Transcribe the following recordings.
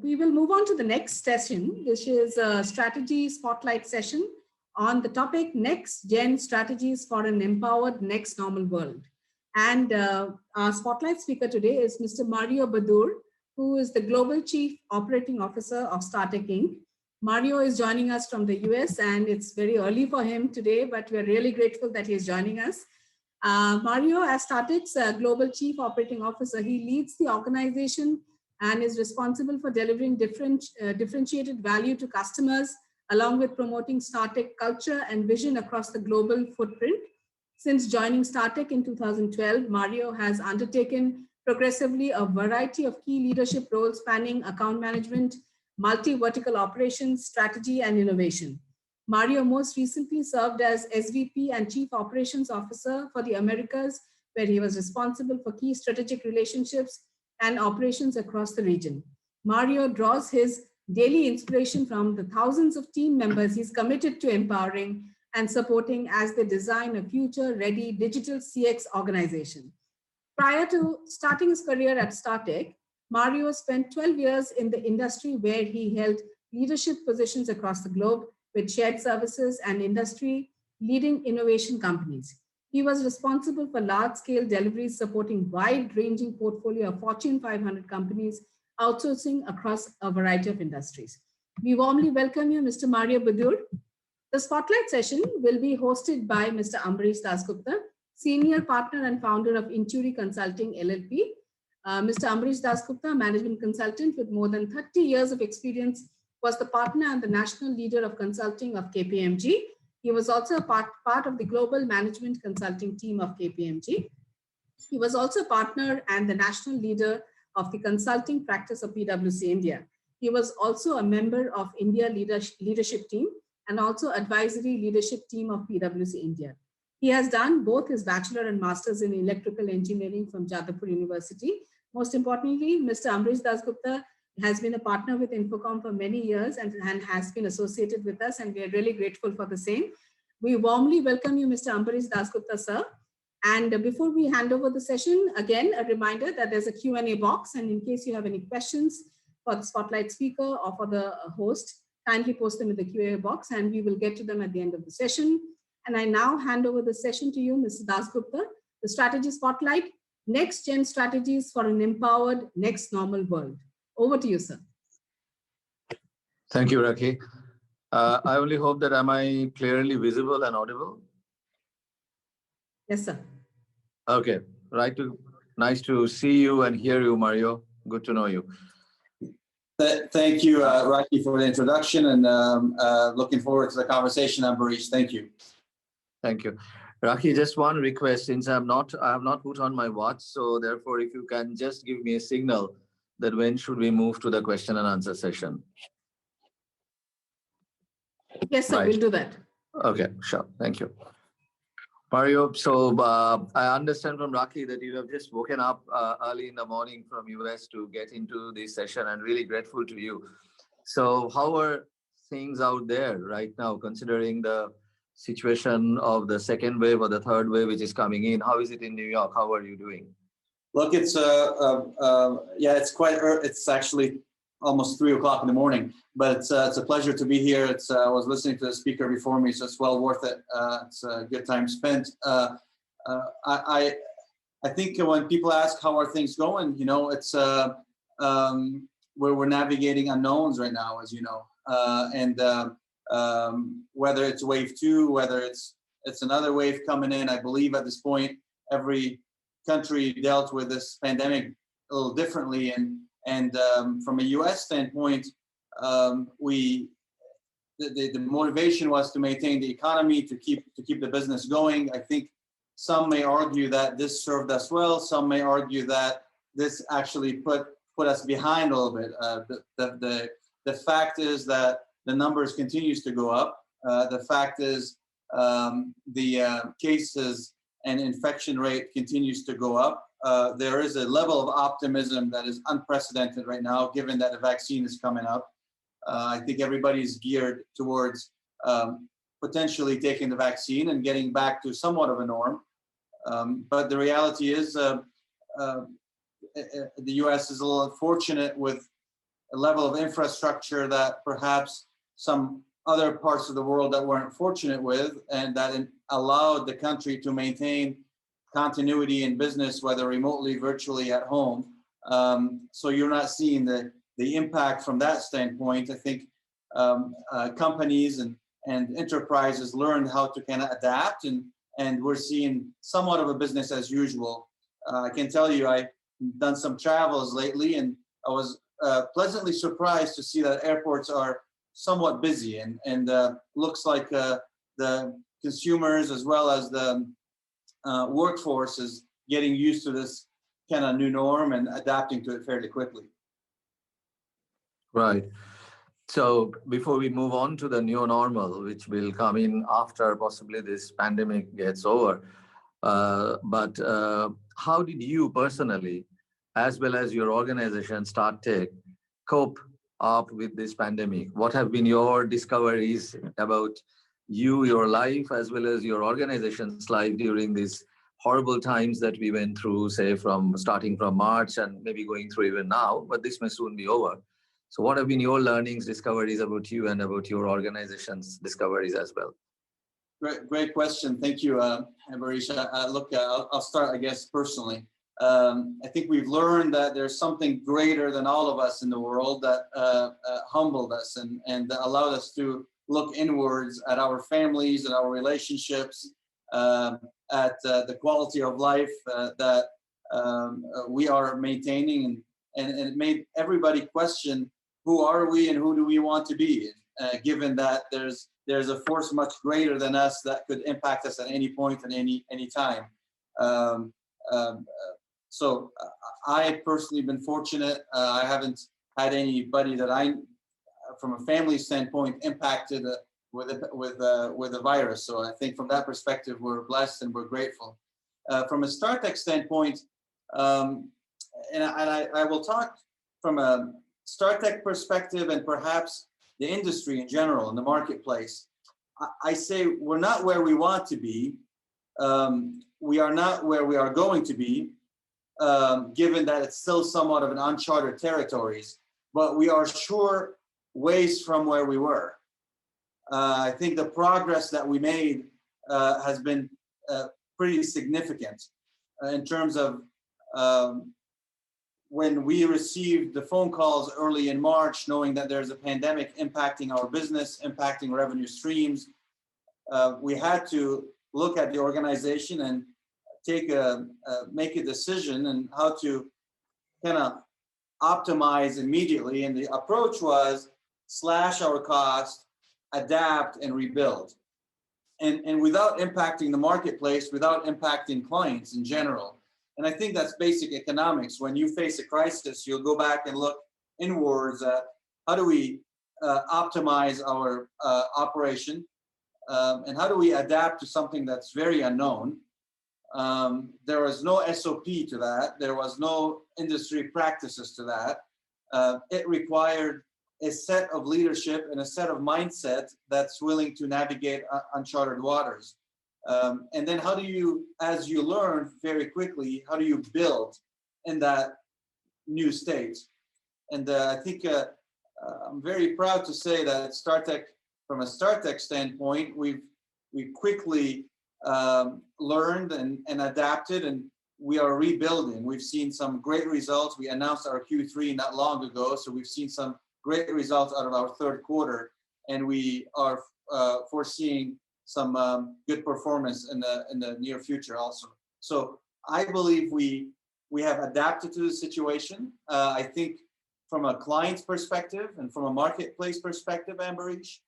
We will move on to the next session, which is a strategy spotlight session on the topic Next Gen Strategies for an Empowered Next Normal World. And our spotlight speaker today is Mr. Mario Baddour, who is the Global Chief Operating Officer of Startec Inc. Mario is joining us from the US, and it's very early for him today, but we're really grateful that he's joining us. Mario, as Startec's Global Chief Operating Officer, he leads the organization and is responsible for delivering differentiated value to customers, along with promoting Startec culture and vision across the global footprint. Since joining Startec in 2012, Mario has undertaken progressively a variety of key leadership roles spanning account management, multi-vertical operations, strategy, and innovation. Mario most recently served as SVP and Chief Operations Officer for the Americas, where he was responsible for key strategic relationships and operations across the region. Mario draws his daily inspiration from the thousands of team members he's committed to empowering and supporting as they design a future-ready digital CX organization. Prior to starting his career at Startec, Mario spent 12 years in the industry where he held leadership positions across the globe with shared services and industry-leading innovation companies. He was responsible for large-scale deliveries supporting wide-ranging portfolio of Fortune 500 companies outsourcing across a variety of industries. We warmly welcome you, Mr. Mario Baddour. The spotlight session will be hosted by Mr. Ambarish Dasgupta, Senior Partner and Founder of Inturi Consulting LLP. Mr. Ambarish Dasgupta, Management Consultant with more than 30 years of experience, was the partner and the national leader of consulting of KPMG. He was also a part of the global management consulting team of KPMG. He was also a partner and the national leader of the consulting practice of PwC India. He was also a member of India leadership team and also advisory leadership team of PwC India. He has done both his bachelor and master's in electrical engineering from Baddour University. Most importantly, Mr. Ambarish Dasgupta has been a partner with INFOCOM for many years and has been associated with us, and we are really grateful for the same. We warmly welcome you, Mr. Ambarish Dasgupta, sir. And before we hand over the session, again, a reminder that there's a Q&A box, and in case you have any questions for the spotlight speaker or for the host, kindly post them in the Q&A box and we will get to them at the end of the session. And I now hand over the session to you, Mr. Dasgupta, the strategy spotlight, Next Gen Strategies for an Empowered Next Normal World. Over to you, sir. Thank you, Rakhi. I only hope that am I clearly visible and audible? Yes, sir. Okay, nice to see you and hear you, Mario. Good to know you. Thank you, Rakhi, for the introduction, and looking forward to the conversation, Ambarish. Thank you. Thank you. Rakhi, just one request, since I have not put on my watch, so therefore, if you can just give me a signal that when should we move to the question and answer session. Yes, sir, We'll do that. Okay, sure. Thank you. Mario, so I understand from Rakhi that you have just woken up early in the morning from US to get into this session, and really grateful to you. So how are things out there right now, considering the situation of the second wave or the third wave which is coming in? How is it in New York? How are you doing? Look, it's it's actually almost 3 o'clock in the morning, but it's a pleasure to be here. I was listening to the speaker before me, so it's well worth it. It's a good time spent. I think when people ask how are things going, it's we're navigating unknowns right now, as you know, and whether it's wave 2, whether it's another wave coming in. I believe at this point every country dealt with this pandemic a little differently, and from a U.S. standpoint, the motivation was to maintain the economy, to keep the business going. I think some may argue that this served us well. Some may argue that this actually put us behind a little bit. The fact is that the numbers continues to go up. The fact is the cases and infection rate continues to go up. There is a level of optimism that is unprecedented right now, given that the vaccine is coming up. I think everybody's geared towards potentially taking the vaccine and getting back to somewhat of a norm. But the reality is the U.S. is a little unfortunate with a level of infrastructure that perhaps some other parts of the world that weren't fortunate with, and that allowed the country to maintain continuity in business, whether remotely, virtually, at home. So you're not seeing the impact from that standpoint. I think companies and enterprises learned how to kind of adapt, and we're seeing somewhat of a business as usual. I can tell you, I've done some travels lately, and I was pleasantly surprised to see that airports are somewhat busy, and looks like the consumers as well as the workforce is getting used to this kind of new norm and adapting to it fairly quickly. Right. So before we move on to the new normal, which will come in after possibly this pandemic gets over, but how did you personally, as well as your organization, StartTech, cope up with this pandemic? What have been your discoveries about you, your life, as well as your organization's life during these horrible times that we went through, say, from starting from March and maybe going through even now, but this may soon be over. So what have been your learnings, discoveries about you and about your organization's discoveries as well? Great question. Thank you, Ambarish. Look, I'll start, I guess, personally. I think we've learned that there's something greater than all of us in the world that humbled us and allowed us to look inwards at our families and our relationships, at the quality of life that we are maintaining, and it made everybody question, who are we and who do we want to be, given that there's a force much greater than us that could impact us at any point and any time. So I personally been fortunate. I haven't had anybody that from a family standpoint, impacted with the virus. So I think from that perspective, we're blessed and we're grateful. From a StartTech standpoint, and I will talk from a StartTech perspective and perhaps the industry in general in the marketplace. I say we're not where we want to be. We are not where we are going to be, given that it's still somewhat of an uncharted territories, but we are sure ways from where we were. I think the progress that we made has been pretty significant in terms of when we received the phone calls early in March, knowing that there's a pandemic impacting our business, impacting revenue streams. We had to look at the organization and make a decision and how to kind of optimize immediately. And the approach was slash our cost, adapt, and rebuild. And without impacting the marketplace, without impacting clients in general. And I think that's basic economics. When you face a crisis, you'll go back and look inwards at how do we optimize our operation, and how do we adapt to something that's very unknown. There was no SOP to that. There was no industry practices to that. It required a set of leadership and a set of mindset that's willing to navigate uncharted waters. And then how do you, as you learn very quickly, how do you build in that new state? And I think I'm very proud to say that StartTech, from a StartTech standpoint, we quickly learned and adapted, and we are rebuilding. We've seen some great results. We announced our Q3 not long ago, so we've seen some great results out of our third quarter, and we are foreseeing some good performance in the near future also. So I believe we have adapted to the situation. I think from a client's perspective and from a marketplace perspective, Ambarish,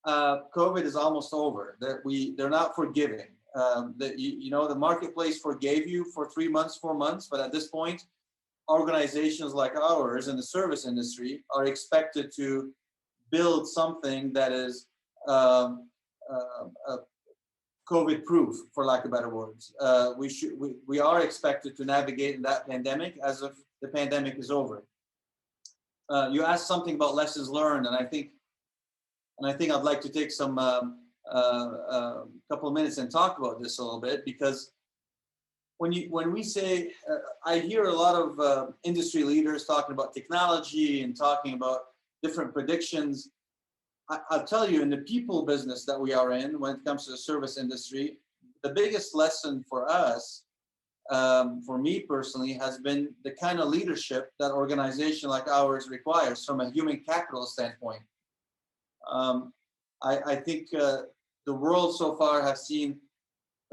COVID is almost over. They're not forgiving. The marketplace forgave you for 3 months, 4 months, but at this point, organizations like ours in the service industry are expected to build something that is COVID-proof, for lack of better words. We are expected to navigate in that pandemic as if the pandemic is over. You asked something about lessons learned, and I think I'd like to take some couple of minutes and talk about this a little bit, because when we say, I hear a lot of industry leaders talking about technology and talking about different predictions. I'll tell you, in the people business that we are in, when it comes to the service industry, the biggest lesson for us, for me personally, has been the kind of leadership that organization like ours requires from a human capital standpoint. I think the world so far has seen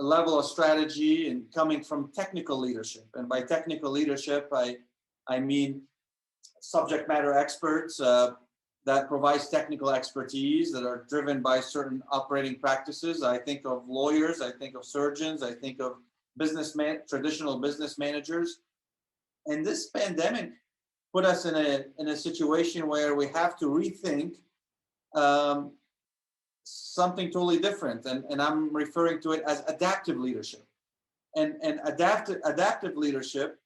a level of strategy and coming from technical leadership. And by technical leadership, I mean subject matter experts that provides technical expertise, that are driven by certain operating practices. I think of lawyers, I think of surgeons, I think of traditional business managers. And this pandemic put us in a situation where we have to rethink something totally different. And I'm referring to it as adaptive leadership. And adaptive leadership,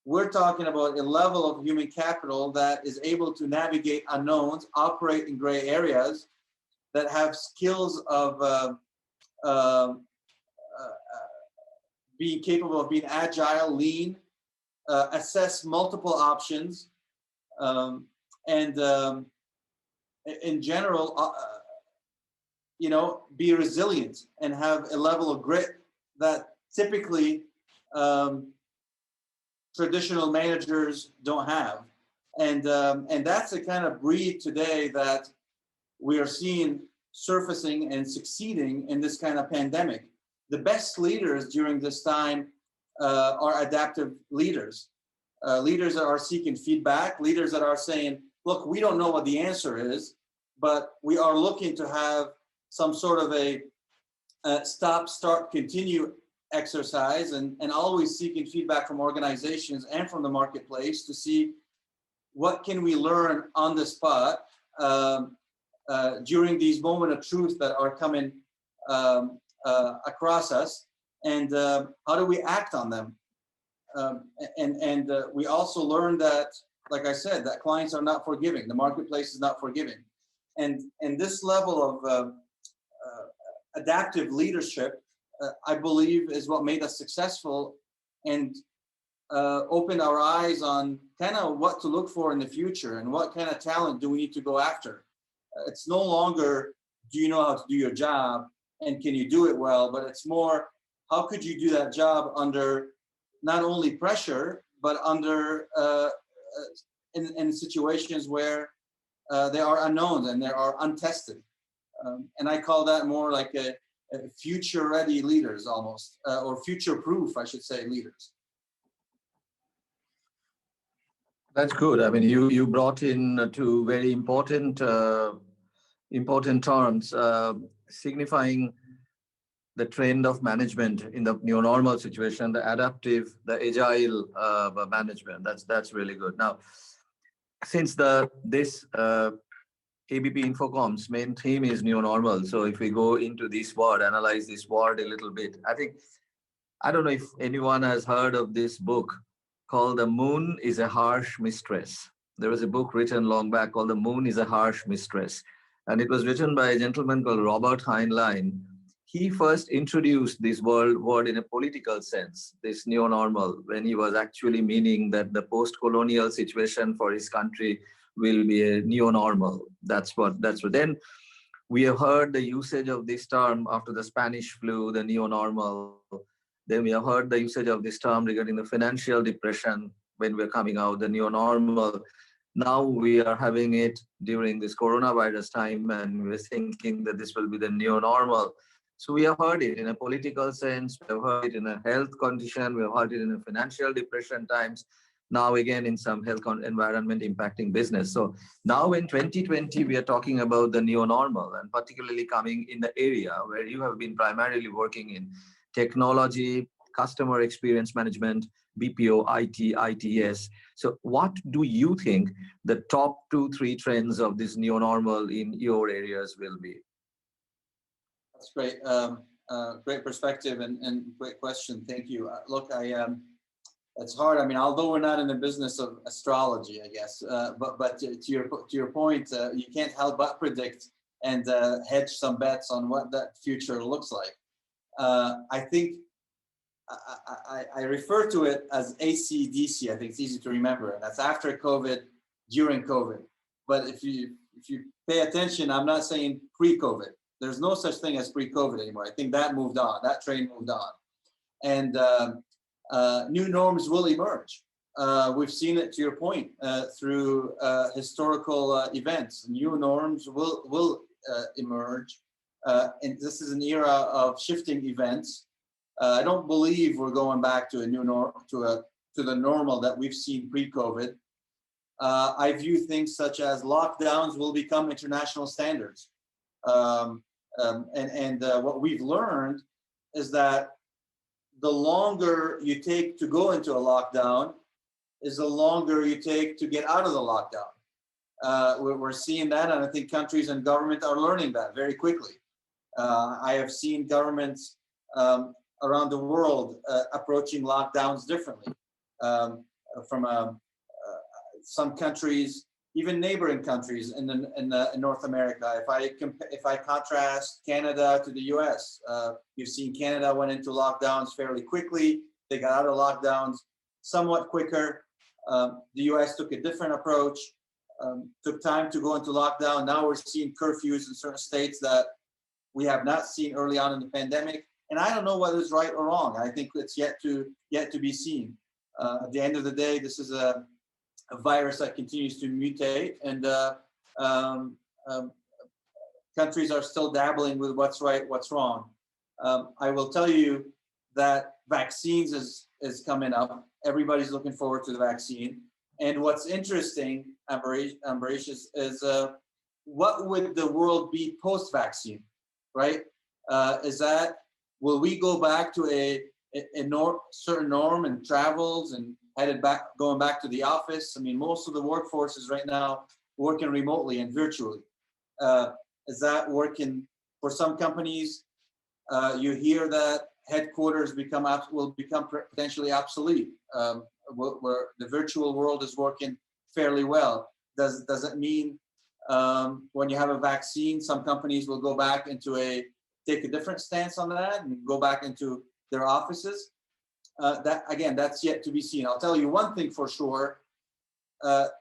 we're talking about a level of human capital that is able to navigate unknowns, operate in gray areas, that have skills of being capable of being agile, lean, assess multiple options, and in general, be resilient and have a level of grit that typically traditional managers don't have. And that's the kind of breed today that we are seeing surfacing and succeeding in this kind of pandemic. The best leaders during this time are adaptive leaders. Leaders that are seeking feedback, leaders that are saying, look, we don't know what the answer is, but we are looking to have some sort of a stop, start, continue exercise, and always seeking feedback from organizations and from the marketplace to see what can we learn on the spot during these moments of truth that are coming across us, and how do we act on them? And we also learned that, like I said, that clients are not forgiving. The marketplace is not forgiving. And this level of adaptive leadership, I believe, is what made us successful and opened our eyes on kind of what to look for in the future and what kind of talent do we need to go after. It's no longer, do you know how to do your job and can you do it well, but it's more, how could you do that job under not only pressure, but under in situations where there are unknowns and there are untested. And I call that more like a future-ready leaders almost, or future-proof, I should say, leaders. That's good. I mean, you brought in two very important terms, signifying the trend of management in the new normal situation, the adaptive, the agile management. That's really good. Now, since this ABP INFOCOM's main theme is new normal, so if we go into this word, analyze this word a little bit, I don't know if anyone has heard of this book called The Moon is a Harsh Mistress. There was a book written long back called The Moon is a Harsh Mistress. And it was written by a gentleman called Robert Heinlein. He first introduced this word in a political sense, this new normal, when he was actually meaning that the post-colonial situation for his country will be a new normal. That's what. Then we have heard the usage of this term after the Spanish flu, the new normal. Then we have heard the usage of this term regarding the financial depression when we're coming out, the new normal. Now we are having it during this coronavirus time, and we're thinking that this will be the new normal. So we have heard it in a political sense, we have heard it in a health condition, we have heard it in a financial depression times, now again in some health environment impacting business. So now in 2020, we are talking about the new normal, and particularly coming in the area where you have been primarily working in technology, customer experience management, BPO, IT, ITS. So what do you think the top 2-3 trends of this new normal in your areas will be? That's great. Great perspective and great question. Thank you. Look, it's hard. I mean, although we're not in the business of astrology, I guess, but to your point, you can't help but predict and hedge some bets on what that future looks like. I think I refer to it as ACDC. I think it's easy to remember, and that's after COVID, during COVID. But if you pay attention, I'm not saying pre-COVID. There's no such thing as pre-COVID anymore. I think that moved on. That train moved on, and new norms will emerge. We've seen it, to your point, through historical events. New norms will emerge, and this is an era of shifting events. I don't believe we're going back to a new norm, to the normal that we've seen pre-COVID. I view things such as lockdowns will become international standards, and what we've learned is that the longer you take to go into a lockdown is the longer you take to get out of the lockdown. We're seeing that, and I think countries and government are learning that very quickly. I have seen governments around the world approaching lockdowns differently. From some countries, even neighboring countries in North America. If I contrast Canada to the U.S., you've seen Canada went into lockdowns fairly quickly. They got out of lockdowns somewhat quicker. The U.S. took a different approach, took time to go into lockdown. Now we're seeing curfews in certain states that we have not seen early on in the pandemic. And I don't know whether it's right or wrong. I think it's yet to be seen. At the end of the day, this is a virus that continues to mutate, and countries are still dabbling with what's right, what's wrong. I will tell you that vaccines is coming up. Everybody's looking forward to the vaccine. And what's interesting, Ambarish, is what would the world be post-vaccine, right? Will we go back to a certain norm and travels and going back to the office? I mean, most of the workforce is right now working remotely and virtually. Is that working for some companies? You hear that headquarters will become potentially obsolete, where the virtual world is working fairly well. Does it mean when you have a vaccine, some companies will go back take a different stance on that and go back into their offices? That's yet to be seen. I'll tell you one thing for sure. What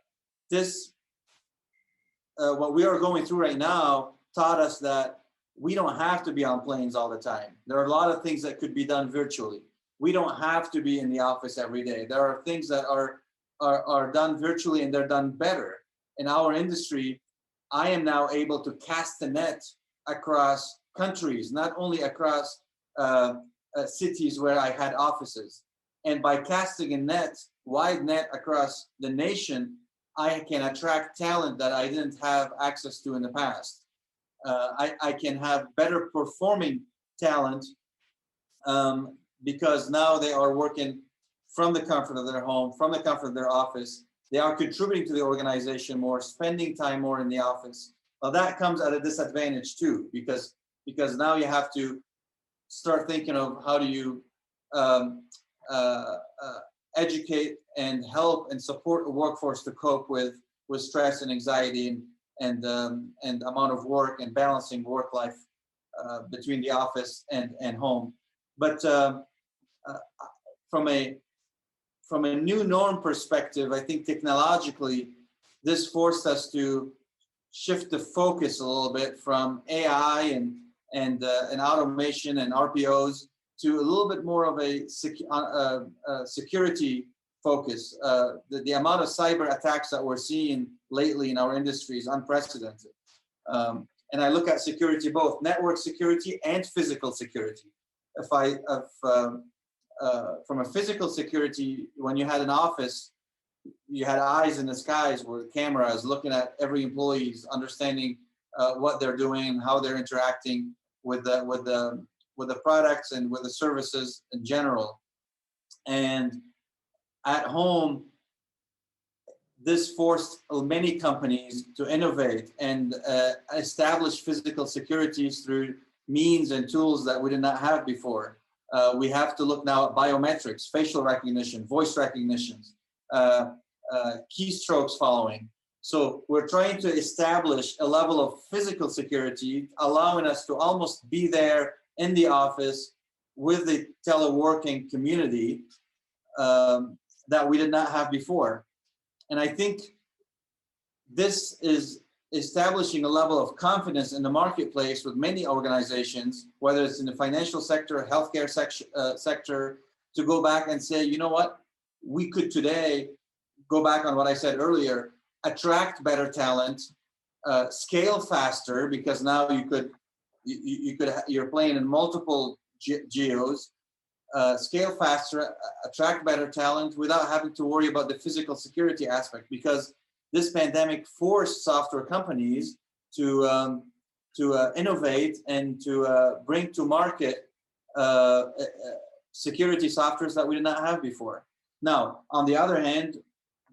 we are going through right now taught us that we don't have to be on planes all the time. There are a lot of things that could be done virtually. We don't have to be in the office every day. There are things that are done virtually, and they're done better. In our industry, I am now able to cast a net across countries, not only across cities where I had offices. And by casting a wide net across the nation, I can attract talent that I didn't have access to in the past. I can have better performing talent because now they are working from the comfort of their home, from the comfort of their office. They are contributing to the organization more, spending time more in the office. Well, that comes at a disadvantage too, because now you have to start thinking of how do you educate and help and support the workforce to cope with stress and anxiety and amount of work and balancing work life between the office and home. But from a new norm perspective, I think technologically this forced us to shift the focus a little bit from AI and automation and RPOs to a little bit more of a security focus. The amount of cyber attacks that we're seeing lately in our industry is unprecedented. And I look at security, both network security and physical security. From a physical security, when you had an office, you had eyes in the skies with cameras looking at every employee's understanding what they're doing, how they're interacting with the products and with the services in general. And at home, this forced many companies to innovate and establish physical securities through means and tools that we did not have before. We have to look now at biometrics, facial recognition, voice recognitions, keystrokes following. So we're trying to establish a level of physical security, allowing us to almost be there in the office with the teleworking community that we did not have before. And I think this is establishing a level of confidence in the marketplace with many organizations, whether it's in the financial sector, healthcare sector, to go back and say, you know what, we could today go back on what I said earlier, attract better talent, scale faster, because now you're playing in multiple geos, scale faster, attract better talent without having to worry about the physical security aspect, because this pandemic forced software companies to innovate and to bring to market security softwares that we did not have before. Now, on the other hand,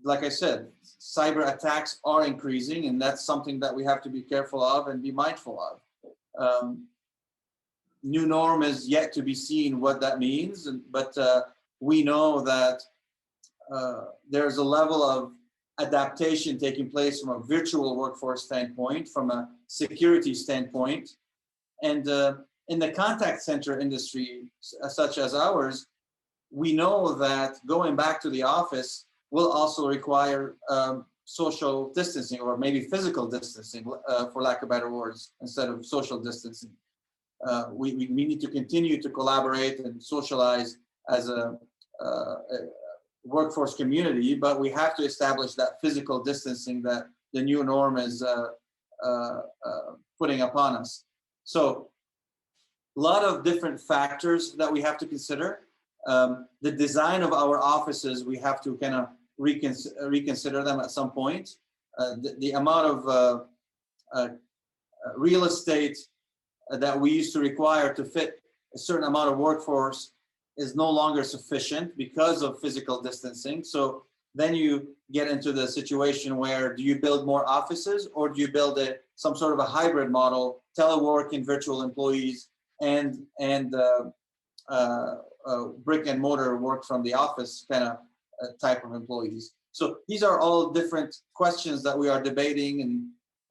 like I said, cyber attacks are increasing, and that's something that we have to be careful of and be mindful of. New norm is yet to be seen what that means, but we know that there's a level of adaptation taking place from a virtual workforce standpoint, from a security standpoint, and in the contact center industry, such as ours, we know that going back to the office will also require social distancing, or maybe physical distancing, for lack of better words, instead of social distancing. We need to continue to collaborate and socialize as a workforce community, but we have to establish that physical distancing that the new norm is putting upon us. So a lot of different factors that we have to consider. The design of our offices, we have to kind of reconsider them at some point. The amount of real estate that we used to require to fit a certain amount of workforce is no longer sufficient because of physical distancing. So then you get into the situation where, do you build more offices, or do you build some sort of a hybrid model, teleworking, virtual employees, and brick and mortar work from the office kind of type of employees? So these are all different questions that we are debating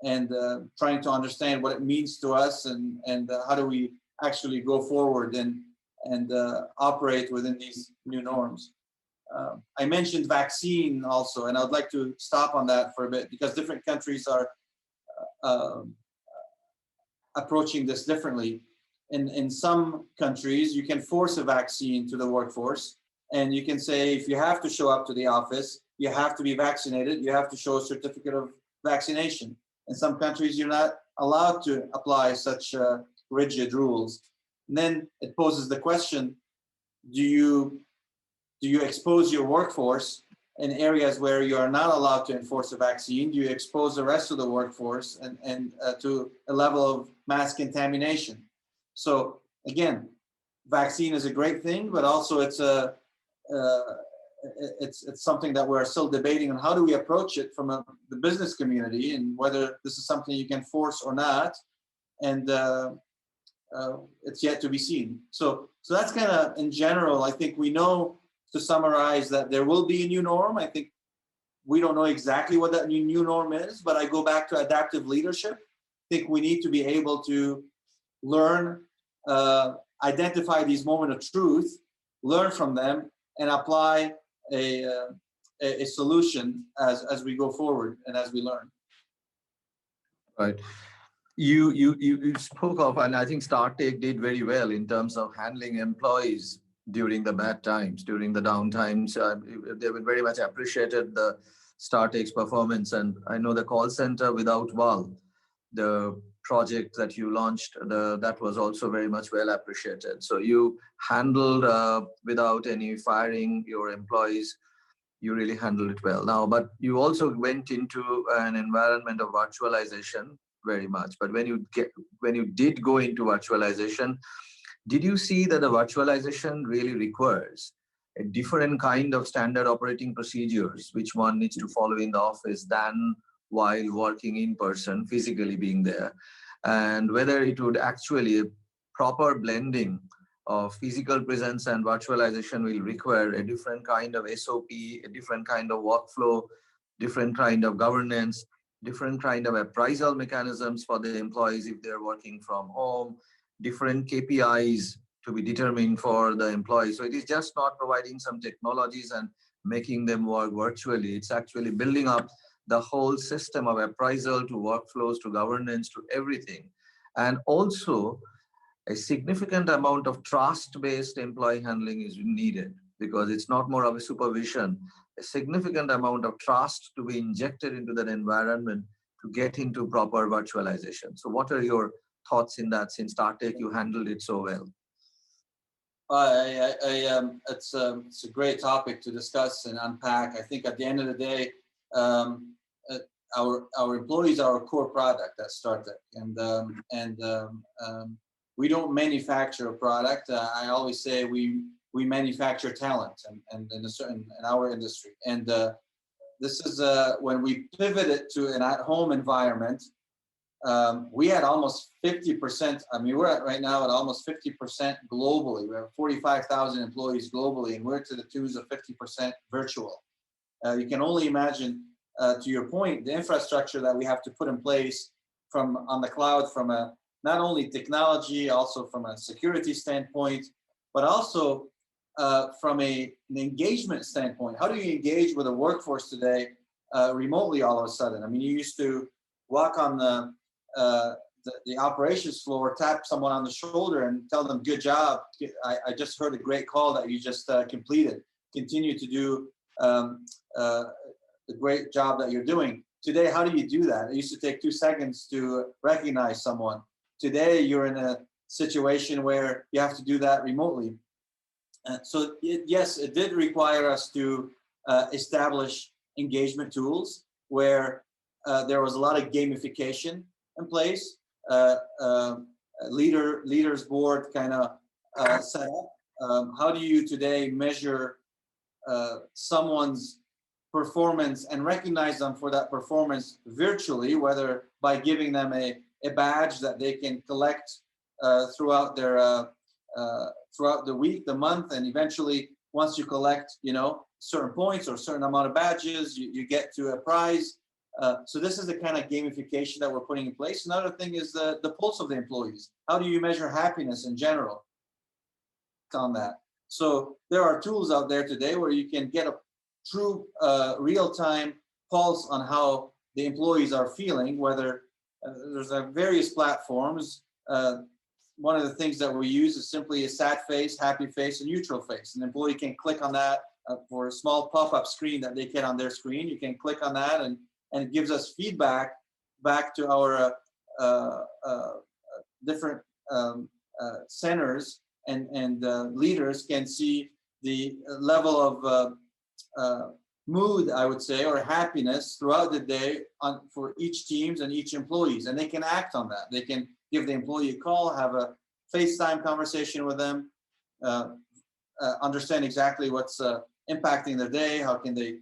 and trying to understand what it means to us, and how do we actually go forward and operate within these new norms. I mentioned vaccine also, and I'd like to stop on that for a bit, because different countries are approaching this differently. In some countries, you can force a vaccine to the workforce, and you can say, if you have to show up to the office, you have to be vaccinated, you have to show a certificate of vaccination. In some countries, you're not allowed to apply such rigid rules. And then it poses the question, do you expose your workforce in areas where you are not allowed to enforce a vaccine? Do you expose the rest of the workforce and to a level of mass contamination? So again, vaccine is a great thing, but also it's something that we're still debating on. How do we approach it from the business community, and whether this is something you can force or not? And it's yet to be seen. So that's kind of in general. I think we know, to summarize, that there will be a new norm. I think we don't know exactly what that new norm is, but I go back to adaptive leadership. I think we need to be able to learn, identify these moments of truth, learn from them, and apply a solution as we go forward and as we learn. Right. You spoke of, and I think StarTech did very well in terms of handling employees during the bad times, during the down times. They were very much appreciated the StarTech's performance. And I know the call center without wall, the project that you launched, that was also very much well appreciated. So you handled without any firing your employees. You really handled it well. Now, but you also went into an environment of virtualization very much. But when you did go into virtualization, did you see that the virtualization really requires a different kind of standard operating procedures, which one needs to follow in the office than while working in person, physically being there? And whether it would actually, a proper blending of physical presence and virtualization will require a different kind of SOP, a different kind of workflow, different kind of governance, different kind of appraisal mechanisms for the employees if they're working from home, different KPIs to be determined for the employee. So it is just not providing some technologies and making them work virtually. It's actually building up the whole system of appraisal to workflows to governance to everything. And also a significant amount of trust-based employee handling is needed, because it's not more of a supervision, a significant amount of trust to be injected into that environment to get into proper virtualization. So what are your thoughts in that? Since StarTech, you handled it so well. It's a great topic to discuss and unpack. I think at the end of the day, our employees are our core product at StarTech, and we don't manufacture a product. I always say we manufacture talent, and in our industry. And this is when we pivoted to an at-home environment. We had almost 50%. I mean, we're right now at almost 50% globally. We have 45,000 employees globally, and we're to the tunes of 50% virtual. You can only imagine, to your point, the infrastructure that we have to put in place on the cloud, from a not only technology, also from a security standpoint, but also from an engagement standpoint. How do you engage with a workforce today remotely all of a sudden? I mean, you used to walk on the operations floor, tap someone on the shoulder and tell them, good job. I just heard a great call that you just completed. Continue to do the great job that you're doing. Today, how do you do that? It used to take 2 seconds to recognize someone. Today, you're in a situation where you have to do that remotely. So yes, it did require us to establish engagement tools where there was a lot of gamification in place, leaders board kind of set up. How do you today measure someone's performance and recognize them for that performance virtually, whether by giving them a badge that they can collect throughout their throughout the week, the month, and eventually once you collect, certain points or a certain amount of badges, you get to a prize. So this is the kind of gamification that we're putting in place. Another thing is the pulse of the employees. How do you measure happiness in general on that? So there are tools out there today where you can get a true real-time pulse on how the employees are feeling, whether there's various platforms. One of the things that we use is simply a sad face, happy face, and neutral face. An employee can click on that for a small pop-up screen that they get on their screen. You can click on that, and it gives us feedback back to our different centers, and leaders can see the level of mood, I would say, or happiness throughout the day for each teams and each employees, and they can act on that. They can give the employee a call, have a FaceTime conversation with them, understand exactly what's impacting their day, how can they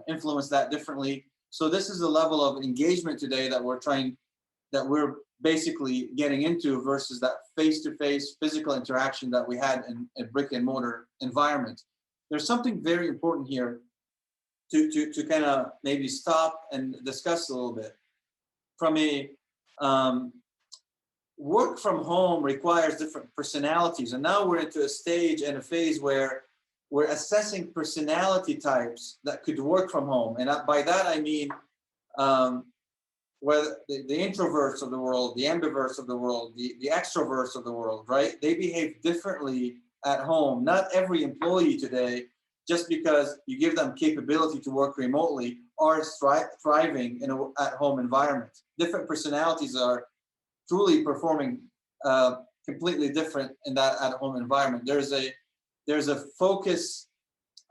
influence that differently. So this is the level of engagement today that we're basically getting into versus that face-to-face physical interaction that we had in a brick and mortar environment. There's something very important here to kind of maybe stop and discuss a little bit. From a work from home requires different personalities, and now we're into a stage and a phase where we're assessing personality types that could work from home. And by that I mean whether the introverts of the world, the ambiverts of the world, the extroverts of the world, right? They behave differently at home. Not every employee today, just because you give them capability to work remotely, are thriving in an at-home environment. Different personalities are truly performing completely different in that at-home environment. There's a focus,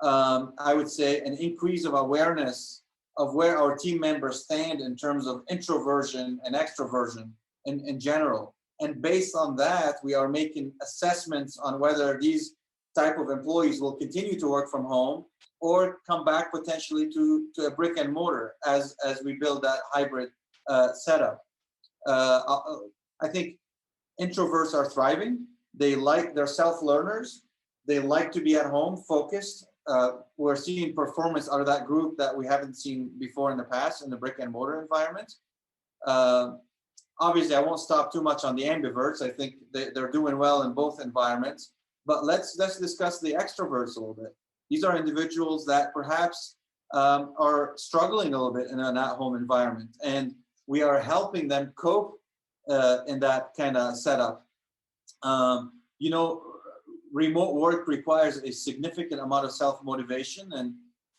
I would say, an increase of awareness of where our team members stand in terms of introversion and extroversion in general. And based on that, we are making assessments on whether these type of employees will continue to work from home or come back potentially to a brick and mortar as we build that hybrid setup. I think introverts are thriving. They're self-learners. They like to be at home, focused. We're seeing performance out of that group that we haven't seen before in the past in the brick and mortar environment. obviously I won't stop too much on the ambiverts. I think they're doing well in both environments, but let's discuss the extroverts a little bit. These are individuals that perhaps are struggling a little bit in an at-home environment, and we are helping them cope in that kind of setup. You know, remote work requires a significant amount of self-motivation and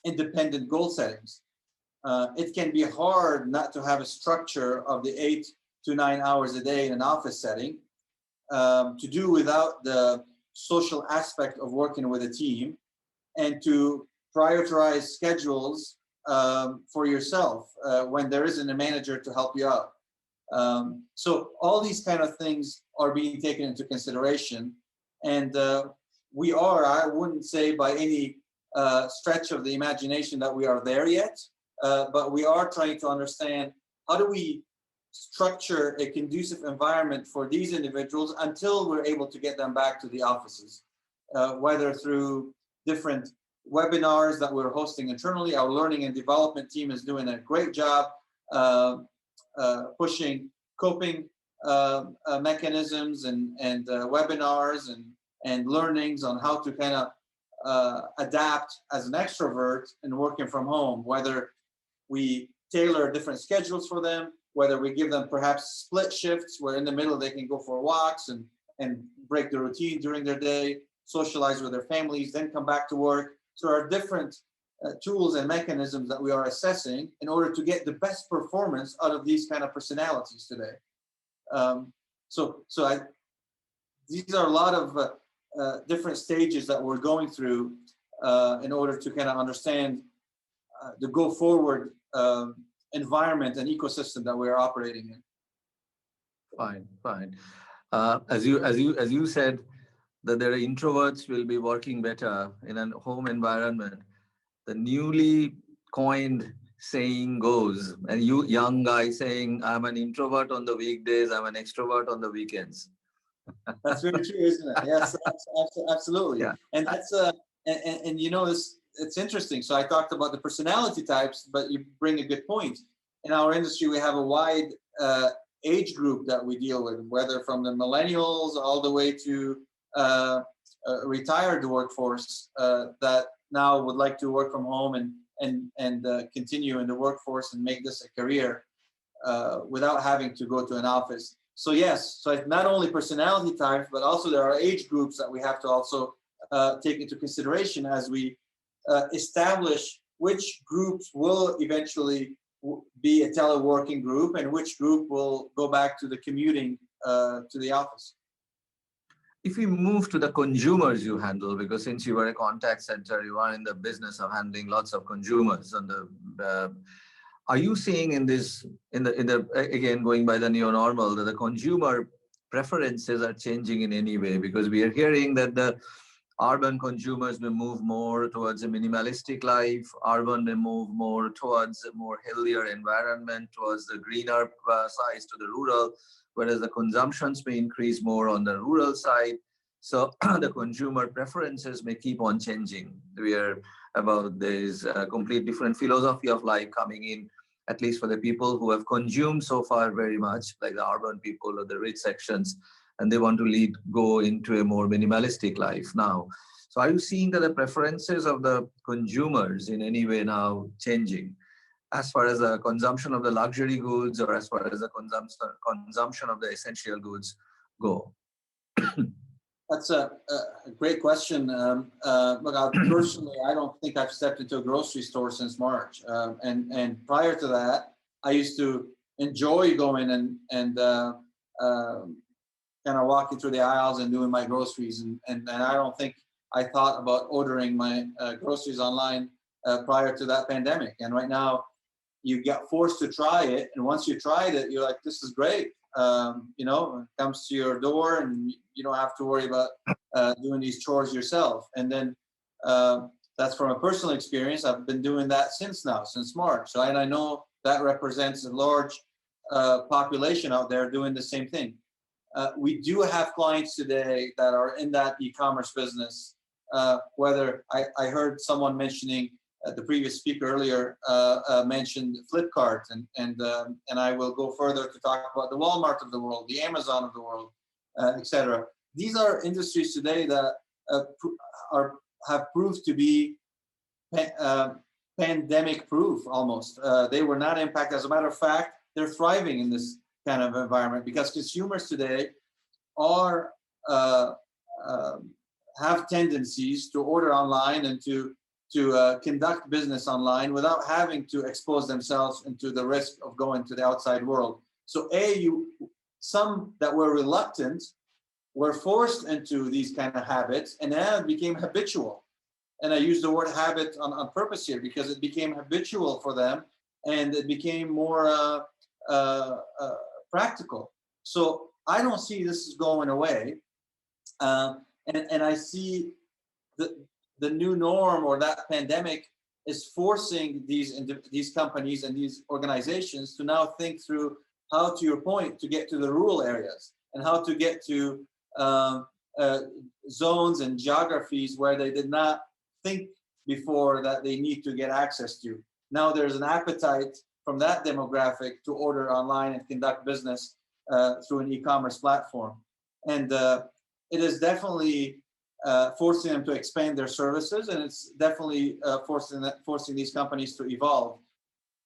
independent goal settings. It can be hard not to have a structure of the 8 to 9 hours a day in an office setting, to do without the social aspect of working with a team, and to prioritize schedules for yourself when there isn't a manager to help you out. So all these kind of things are being taken into consideration. And we are, I wouldn't say by any stretch of the imagination that we are there yet, but we are trying to understand how do we structure a conducive environment for these individuals until we're able to get them back to the offices, whether through different webinars that we're hosting internally. Our learning and development team is doing a great job pushing coping mechanisms and webinars and learnings on how to kind of adapt as an extrovert and working from home, whether we tailor different schedules for them, whether we give them perhaps split shifts where in the middle they can go for walks and break the routine during their day, socialize with their families, then come back to work. So there are different tools and mechanisms that we are assessing in order to get the best performance out of these kind of personalities today. These are a lot of different stages that we're going through in order to kind of understand the go forward environment and ecosystem that we're operating in. Fine. As you said, that there are introverts will be working better in a home environment. The newly coined saying goes, and you young guy saying, I'm an introvert on the weekdays, I'm an extrovert on the weekends. That's very true, isn't it? Yes, absolutely. Yeah. And that's and you know, it's interesting. So I talked about the personality types, but you bring a good point. In our industry, we have a wide age group that we deal with, whether from the millennials all the way to retired workforce that now would like to work from home and continue in the workforce and make this a career without having to go to an office. So yes, so it's not only personality types, but also there are age groups that we have to also take into consideration as we establish which groups will eventually be a teleworking group and which group will go back to the commuting to the office. If we move to the consumers you handle, because since you were a contact center, you are in the business of handling lots of consumers. And are you seeing in the again going by the new normal, that the consumer preferences are changing in any way? Because we are hearing that the urban consumers will move more towards a minimalistic life. Urban will move more towards a more healthier environment, towards the greener sides to the rural, whereas the consumptions may increase more on the rural side. So the consumer preferences may keep on changing. We are about this complete different philosophy of life coming in, at least for the people who have consumed so far very much, like the urban people or the rich sections, and they want to go into a more minimalistic life now. So are you seeing that the preferences of the consumers in any way now changing as far as the consumption of the luxury goods or as far as the consumption of the essential goods go? That's a great question. Look, personally, I don't think I've stepped into a grocery store since March. And prior to that, I used to enjoy going and kind of walking through the aisles and doing my groceries. And I don't think I thought about ordering my groceries online prior to that pandemic. And right now, you get forced to try it. And once you tried it, you're like, this is great. You know, it comes to your door and you don't have to worry about doing these chores yourself. And then that's from a personal experience. I've been doing that since March. So, and I know that represents a large population out there doing the same thing. We do have clients today that are in that e-commerce business, whether I heard someone mentioning the previous speaker earlier mentioned Flipkart, and I will go further to talk about the Walmart of the world, the Amazon of the world, etc. These are industries today that have proved to be pandemic proof almost. They were not impacted. As a matter of fact, they're thriving in this kind of environment because consumers today are have tendencies to order online and to conduct business online without having to expose themselves into the risk of going to the outside world. So some that were reluctant were forced into these kind of habits, and now it became habitual. And I use the word habit on purpose here because it became habitual for them, and it became more practical. So I don't see this is going away, and I see the new norm, or that pandemic, is forcing these companies and these organizations to now think through how, to your point, to get to the rural areas and how to get to zones and geographies where they did not think before that they need to get access to. Now there's an appetite from that demographic to order online and conduct business through an e-commerce platform. And it is definitely forcing them to expand their services, and it's definitely forcing these companies to evolve.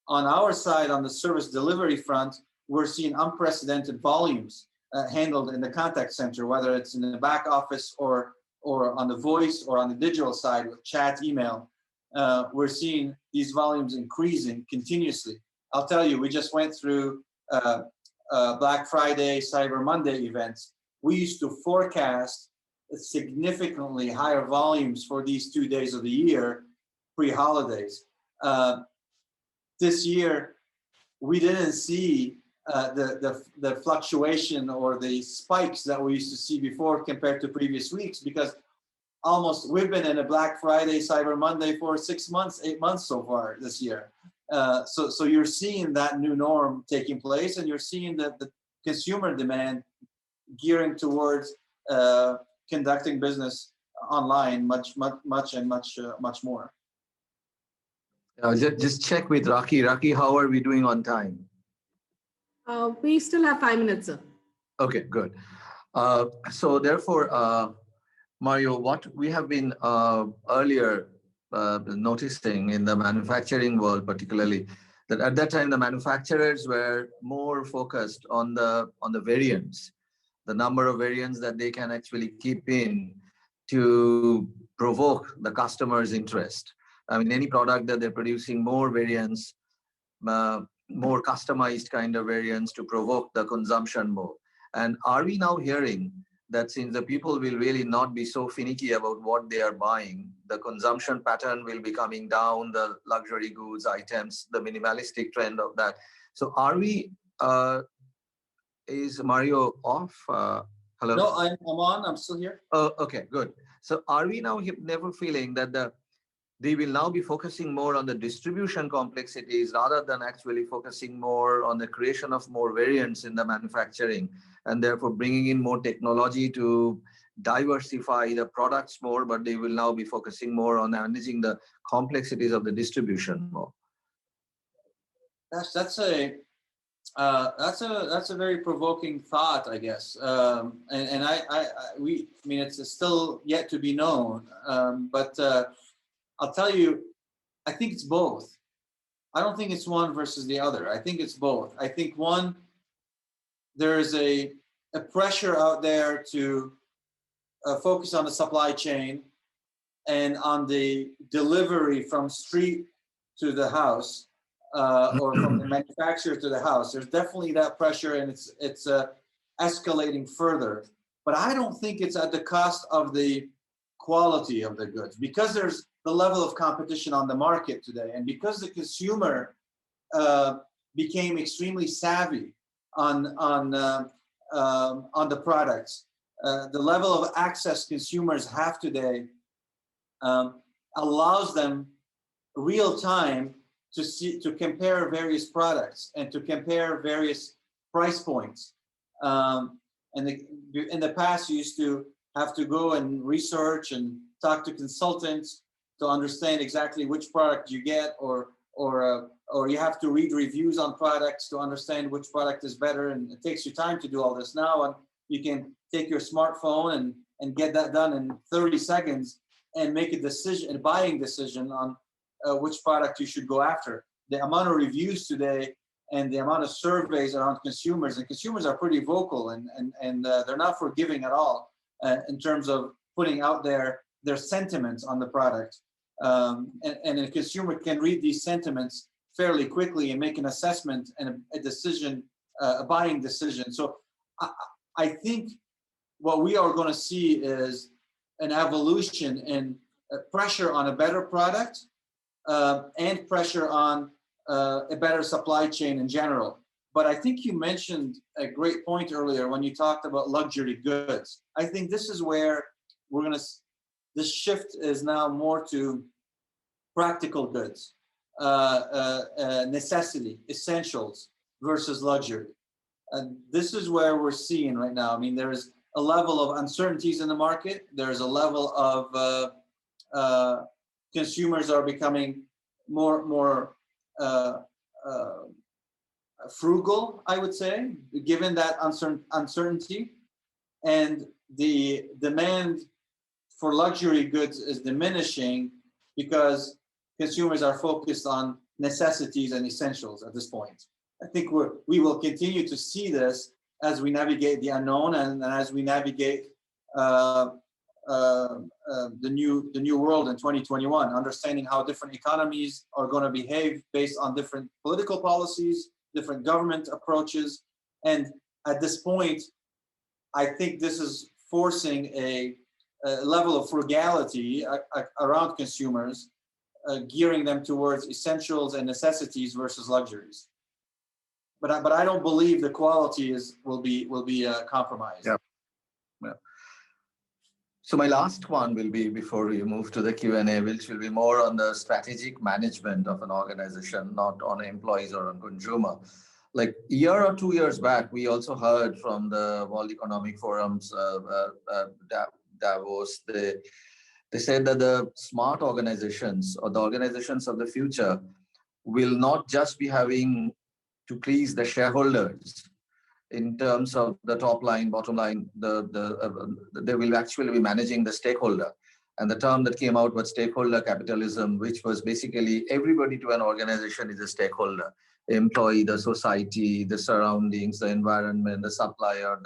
On our side, on the service delivery front, we're seeing unprecedented volumes handled in the contact center, whether it's in the back office or on the voice or on the digital side with chat, email. We're seeing these volumes increasing continuously. I'll tell you, we just went through Black Friday, Cyber Monday events. We used to forecast significantly higher volumes for these 2 days of the year pre-holidays. This year, we didn't see the fluctuation or the spikes that we used to see before compared to previous weeks, because we've been in a Black Friday, Cyber Monday for 6 months, 8 months so far this year. So you're seeing that new norm taking place, and you're seeing that the consumer demand gearing towards conducting business online much more. Just check with Raki. Raki, how are we doing on time? We still have 5 minutes, sir. Okay, good. So therefore, Mario, what we have been earlier noticing in the manufacturing world, particularly, that at that time the manufacturers were more focused on the variants, the number of variants that they can actually keep in to provoke the customer's interest. I mean, any product that they're producing more variants, more customized kind of variants to provoke the consumption more. And are we now hearing that since the people will really not be so finicky about what they are buying, the consumption pattern will be coming down, the luxury goods items, the minimalistic trend of that. So are we, is Mario off? Hello? No, I'm on, I'm still here. Oh, okay, good. So are we now never feeling that they will now be focusing more on the distribution complexities rather than actually focusing more on the creation of more variants in the manufacturing, and therefore bringing in more technology to diversify the products more, but they will now be focusing more on managing the complexities of the distribution more? That's a very provoking thought, I guess. I mean, it's still yet to be known, but I'll tell you, I think it's both. I don't think it's one versus the other. I think it's both. I think one, there is a pressure out there to focus on the supply chain and on the delivery from street to the house, or from the manufacturer to the house. There's definitely that pressure, and it's escalating further. But I don't think it's at the cost of the quality of the goods, because there's the level of competition on the market today, and because the consumer became extremely savvy on the products, the level of access consumers have today allows them real time to compare various products and to compare various price points. And in the past, you used to have to go and research and talk to consultants to understand exactly which product you get, or you have to read reviews on products to understand which product is better. And it takes you time to do all this now. And you can take your smartphone and get that done in 30 seconds and make a decision, a buying decision on which product you should go after. The amount of reviews today and the amount of surveys around consumers, and consumers are pretty vocal, and they're not forgiving at all in terms of putting out their sentiments on the product. And a consumer can read these sentiments fairly quickly and make an assessment and a decision, a buying decision. So I think what we are going to see is an evolution in pressure on a better product and pressure on a better supply chain in general. But I think you mentioned a great point earlier when you talked about luxury goods. I think this is where this shift is now more to practical goods, necessity, essentials versus luxury. And this is where we're seeing right now. I mean, there is a level of uncertainties in the market. There's a level of consumers are becoming more frugal, I would say, given that uncertainty. And the demand for luxury goods is diminishing because consumers are focused on necessities and essentials at this point. I think we will continue to see this as we navigate the unknown and as we navigate the new world in 2021, understanding how different economies are going to behave based on different political policies, different government approaches. And at this point, I think this is forcing a level of frugality around consumers, gearing them towards essentials and necessities versus luxuries. But I don't believe the quality will be compromised. Yeah. Yeah. So my last one will be, before we move to the Q&A, which will be more on the strategic management of an organization, not on employees or on consumer. Like a year or 2 years back, we also heard from the World Economic Forum's Davos. They said that the smart organizations or the organizations of the future will not just be having to please the shareholders in terms of the top line, bottom line, they will actually be managing the stakeholder. And the term that came out was stakeholder capitalism, which was basically everybody to an organization is a stakeholder. Employee, the society, the surroundings, the environment, the supplier,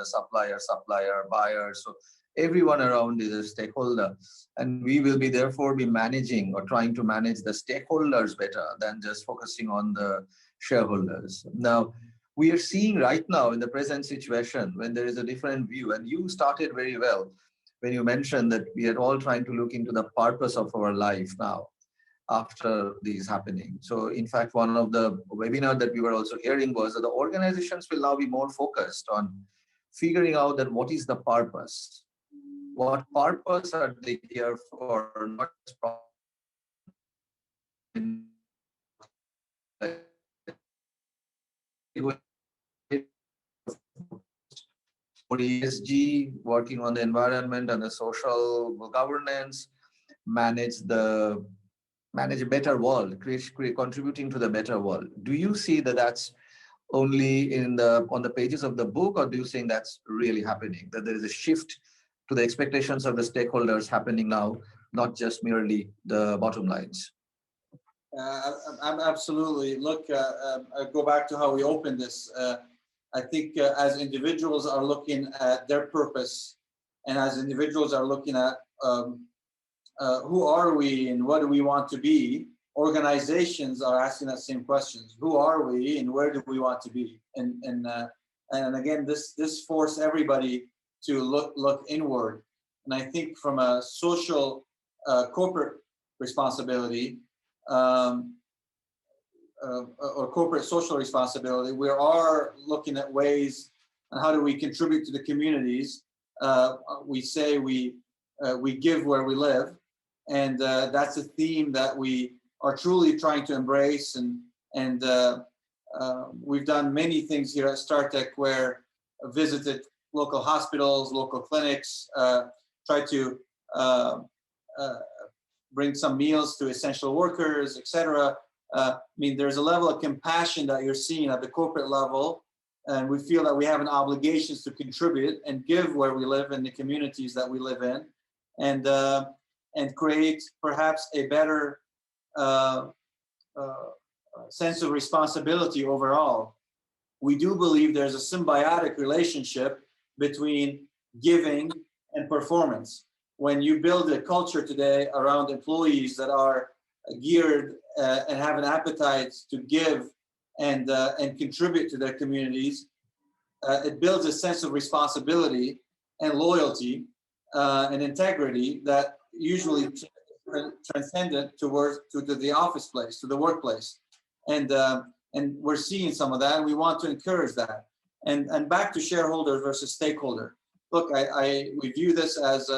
buyer. So everyone around is a stakeholder. And we will be therefore be managing or trying to manage the stakeholders better than just focusing on the shareholders. Now, we are seeing right now in the present situation when there is a different view, and you started very well when you mentioned that we are all trying to look into the purpose of our life now after these happening. So in fact, one of the webinar that we were also hearing was that the organizations will now be more focused on figuring out that what is the purpose? What purpose are they here for? Not just for ESG, working on the environment and the social governance, manage a better world, contributing to the better world. Do you see that that's only on the pages of the book, or do you think that's really happening, that there is a shift to the expectations of the stakeholders happening now, not just merely the bottom lines? Absolutely. Look, I go back to how we opened this. I think as individuals are looking at their purpose, and as individuals are looking at who are we and what do we want to be, organizations are asking that same questions. Who are we and where do we want to be? And again, this forced everybody to look inward. And I think from a social corporate responsibility, or corporate social responsibility, we are looking at ways on how do we contribute to the communities. We say we give where we live, and that's a theme that we are truly trying to embrace. And we've done many things here at StarTech, where visited local hospitals, local clinics, try to bring some meals to essential workers, etc. I mean, there's a level of compassion that you're seeing at the corporate level, and we feel that we have an obligation to contribute and give where we live in the communities that we live in, and create perhaps a better sense of responsibility overall. We do believe there's a symbiotic relationship between giving and performance. When you build a culture today around employees that are geared and have an appetite to give and contribute to their communities, it builds a sense of responsibility and loyalty and integrity that usually transcendent towards to the office place, to the workplace, and we're seeing some of that, and we want to encourage that. And back to shareholder versus stakeholder. Look, we view this as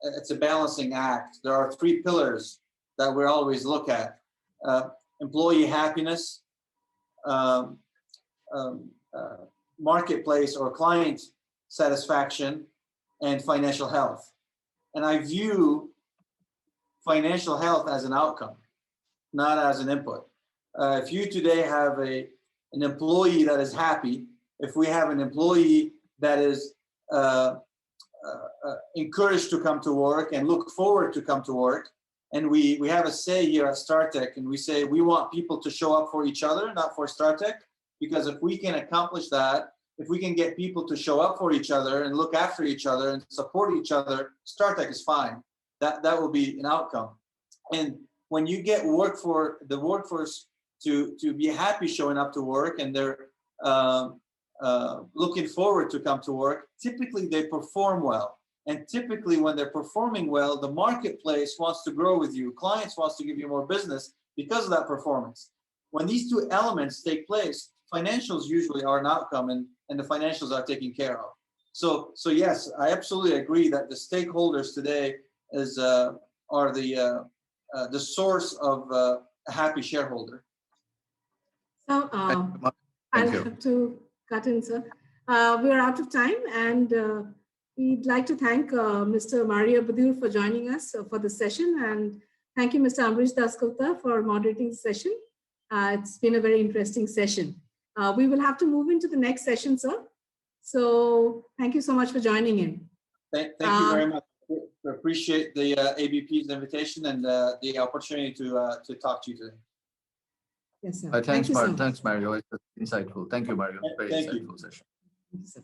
it's a balancing act. There are three pillars that we always look at: employee happiness, marketplace or client satisfaction, and financial health. And I view financial health as an outcome, not as an input. If you today have an employee that is happy, if we have an employee that is encouraged to come to work and look forward to come to work, and we have a say here at StarTech, and we say we want people to show up for each other, not for StarTech, because if we can accomplish that, if we can get people to show up for each other and look after each other and support each other, StarTech is fine. That will be an outcome. And when you get the workforce to be happy showing up to work, and they're looking forward to come to work, typically they perform well. And typically when they're performing well, the marketplace wants to grow with you. Clients wants to give you more business because of that performance. When these two elements take place, financials usually are an outcome, and the financials are taken care of. So yes, I absolutely agree that the stakeholders today are the source of a happy shareholder. So I'll have to cut in, sir. We're out of time, and we'd like to thank Mr. Mario Baddour for joining us for the session, and thank you, Mr. Ambarish Dasgupta, for moderating the session. It's been a very interesting session. We will have to move into the next session, sir. So thank you so much for joining in. Thank you very much. I appreciate the ABP's invitation and the opportunity to talk to you today. Yes, sir. Thanks, Mario. It's insightful. Thank you, Mario. Very insightful session. Thank you, sir.